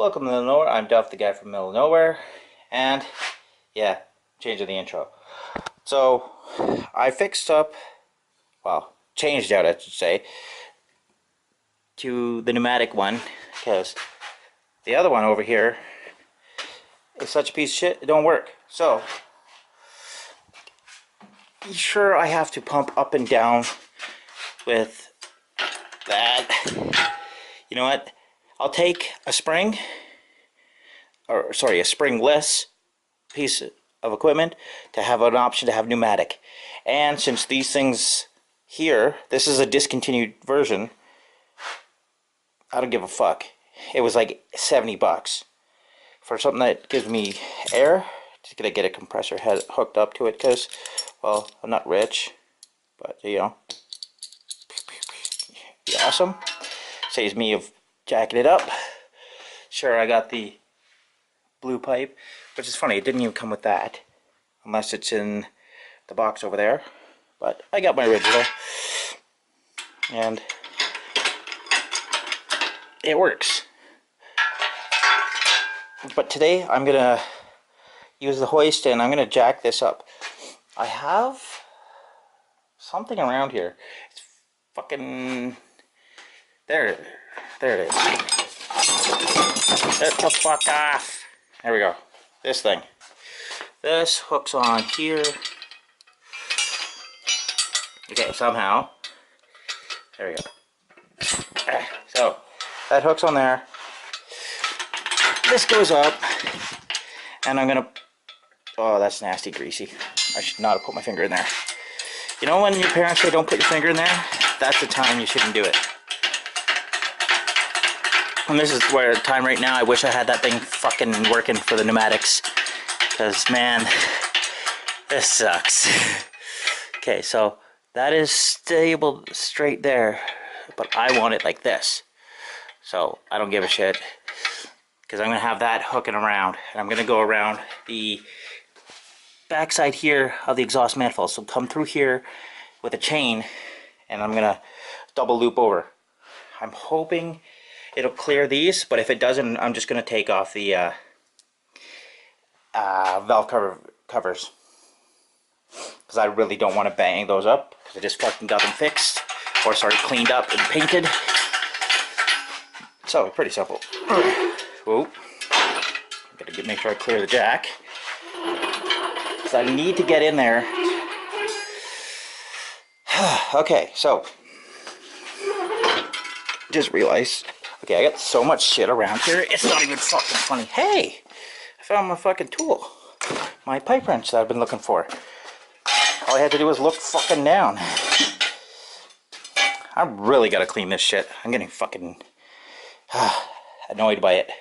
Welcome to the Nowhere. I'm Duff, the guy from middle of nowhere, and yeah, changing the intro. So I fixed up, well, changed out, I should say, to the pneumatic one because the other one over here is such a piece of shit. It don't work. So sure, I have to pump up and down with that. You know what? I'll take a spring, or sorry, a springless piece of equipment to have an option to have pneumatic. And since these things here, this is a discontinued version, I don't give a fuck. It was like 70 bucks for something that gives me air. Just gonna get a compressor head hooked up to it because, well, I'm not rich, but you know, be awesome. Saves me of jacking it up. Sure, I got the blue pipe, which is funny, it didn't even come with that unless it's in the box over there, but I got my original and it works. But today I'm gonna use the hoist and I'm gonna jack this up. I have something around here. It's fucking there it is. Get the fuck off. There we go. This thing. This hooks on here. Okay, somehow. There we go. So, that hooks on there. This goes up. And I'm gonna... Oh, that's nasty, greasy. I should not have put my finger in there. You know when your parents say don't put your finger in there? That's the time you shouldn't do it. And this is where the time right now I wish I had that thing fucking working for the pneumatics. Because, man, this sucks. Okay, so that is stable straight there. But I want it like this. So I don't give a shit. Because I'm going to have that hooking around. And I'm going to go around the backside here of the exhaust manifold. So come through here with a chain. And I'm going to double loop over. I'm hoping it'll clear these, but if it doesn't, I'm just going to take off the valve covers. Because I really don't want to bang those up, because I just fucking got them fixed, or sorry, cleaned up and painted. So, pretty simple. Whoa. I'm going to make sure I clear the jack. Because I need to get in there. Okay, so. Just realized. Okay, I got so much shit around here, it's not even fucking funny. Hey! I found my fucking tool. My pipe wrench that I've been looking for. All I had to do was look fucking down. I really gotta clean this shit. I'm getting fucking annoyed by it.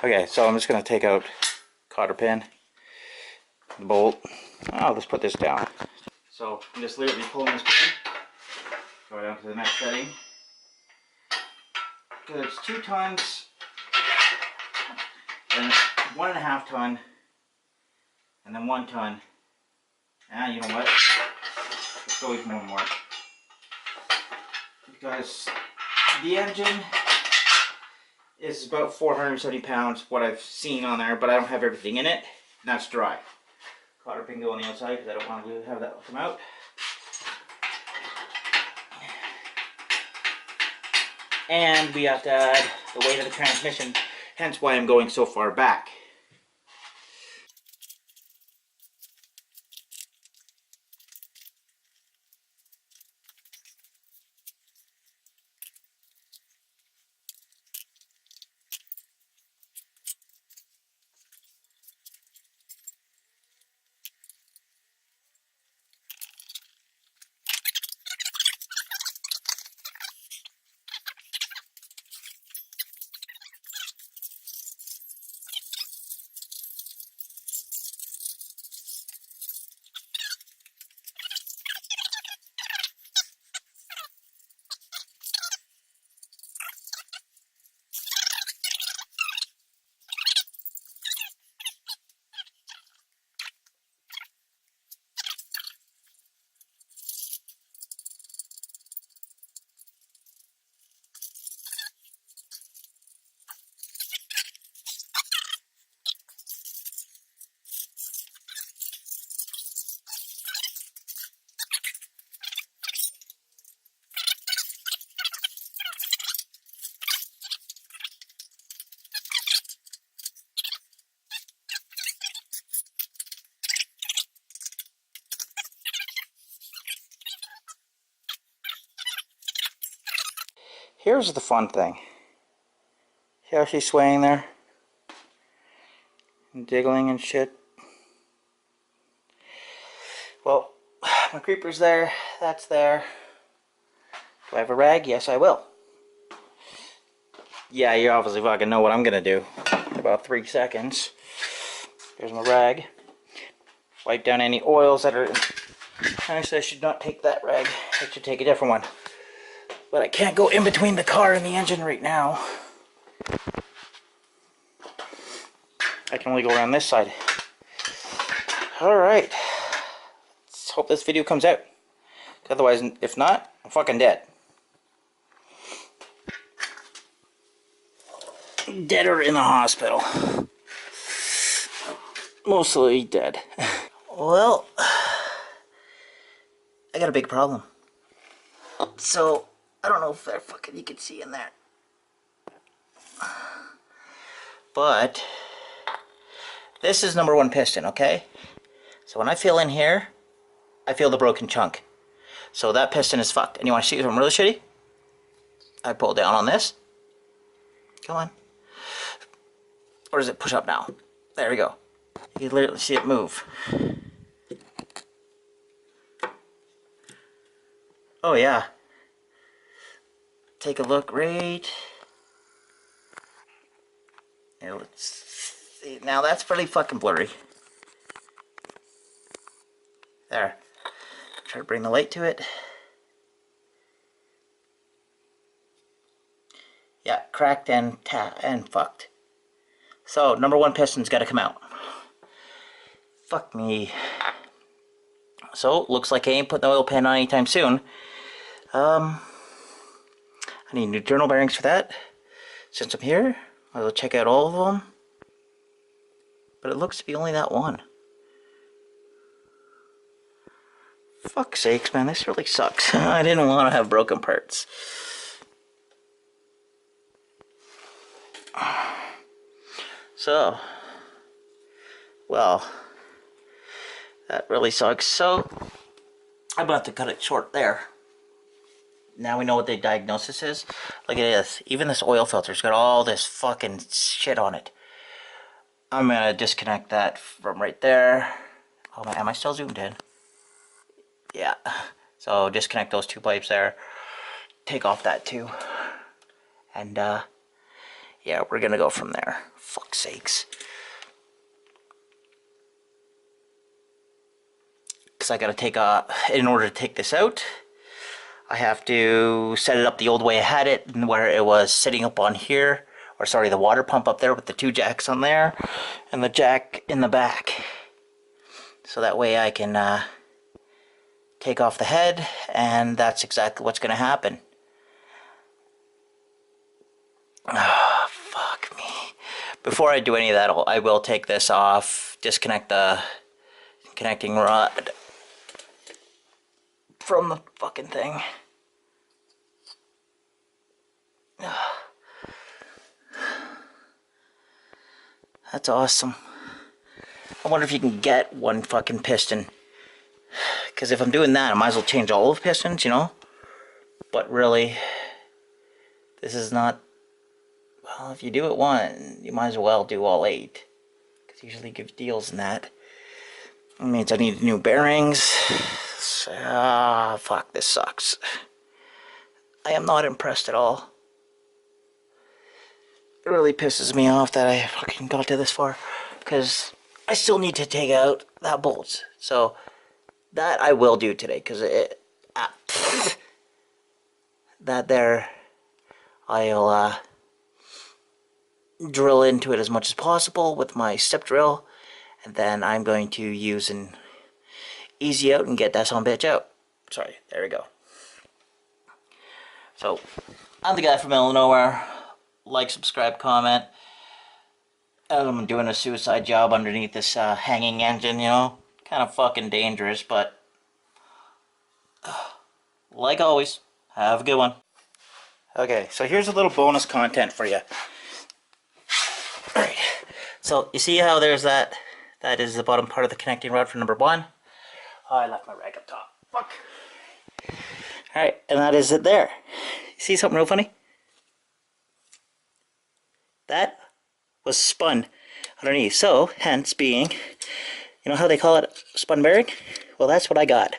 Okay, so I'm just gonna take out cotter pin, the bolt. I'll just put this down. So I'm just literally pulling this pin, go down to the next setting. Because it's 2 tons, and 1.5 ton, and then 1 ton. Ah, you know what? Let's go even one more. Because the engine is about 470 pounds, what I've seen on there, but I don't have everything in it, and that's dry. Cotter pin go on the outside because I don't want to have that come out. And we have to add the weight of the transmission, hence why I'm going so far back. here's the fun thing. See how she's swaying there? And diggling and shit. Well, my creeper's there. That's there. Do I have a rag? Yes, I will. Yeah, you obviously fucking know what I'm gonna do. In about 3 seconds. There's my rag. Wipe down any oils that are... Actually, I should not take that rag. I should take a different one. But I can't go in between the car and the engine right now. I can only go around this side. Alright. Let's hope this video comes out. Otherwise, if not, I'm fucking dead. Dead or in the hospital. Mostly dead. Well, I got a big problem. So, I don't know if that fucking you can see in there. But this is number 1 piston, okay? So when I feel in here, I feel the broken chunk. So that piston is fucked. And you want to see something really shitty? I pull down on this. Come on. Or does it push up now? There we go. You can literally see it move. Oh yeah. Take a look right. Here, let's see. Now that's pretty fucking blurry. There. Try to bring the light to it. Yeah, cracked and fucked. So, number 1 piston's got to come out. Fuck me. So, looks like I ain't putting the oil pan on anytime soon. I need new journal bearings for that. Since I'm here, I'll check out all of them. But it looks to be only that one. Fuck's sakes, man, this really sucks. I didn't want to have broken parts. So, well, that really sucks. So, I'm about to cut it short there. Now we know what the diagnosis is. Look at this. Even this oil filter's got all this fucking shit on it. I'm gonna disconnect that from right there. Oh man, am I still zoomed in? Yeah. So disconnect those 2 pipes there. Take off that too. And yeah, we're gonna go from there. Fuck's sakes. Because I gotta take in order to take this out, I have to set it up the old way I had it, where it was sitting up on here, or sorry, the water pump up there with the 2 jacks on there, and the jack in the back. So that way I can take off the head, and that's exactly what's going to happen. Oh, fuck me. Before I do any of that, I will take this off, disconnect the connecting rod from the fucking thing. That's awesome. I wonder if you can get 1 fucking piston. Because if I'm doing that, I might as well change all of the pistons, you know? But really, this is not... Well, if you do it 1, you might as well do all 8. Because usually give deals in that. It means I need new bearings. Ah, fuck, this sucks. I am not impressed at all. It really pisses me off that I fucking got to this far. Because I still need to take out that bolt. So, that I will do today. Because that there, I'll drill into it as much as possible with my step drill. And then I'm going to use an easy out and get that son bitch out. Sorry, there we go. So, I'm the guy from Illinois. Like, subscribe, comment. I'm doing a suicide job underneath this hanging engine, you know. Kind of fucking dangerous, but like always, have a good one. Okay, so here's a little bonus content for you. Alright, so you see how there's that is the bottom part of the connecting rod for number 1. Oh, I left my rag up top. Fuck. Alright, and that is it there. See something real funny? that was spun underneath. So, hence being, you know how they call it spun bearing? Well, that's what I got.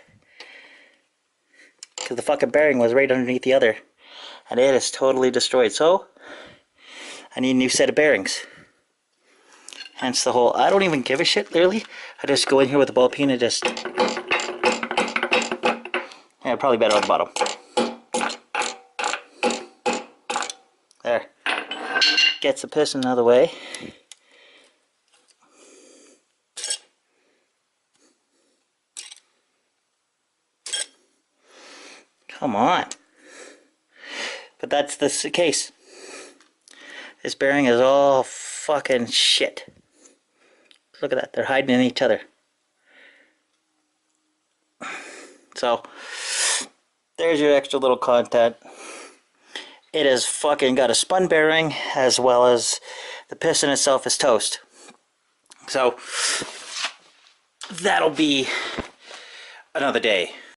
Because the fucking bearing was right underneath the other. And it is totally destroyed. So, I need a new set of bearings. Hence the whole, I don't even give a shit, literally. I just go in here with a ball peen and just... Yeah, probably better on the bottom. There. Gets the piston out of the way. Come on. But that's the case. This bearing is all fucking shit. Look at that. They're hiding in each other. So, there's your extra little content. It has fucking got a spun bearing as well as the piston itself is toast. So, that'll be another day.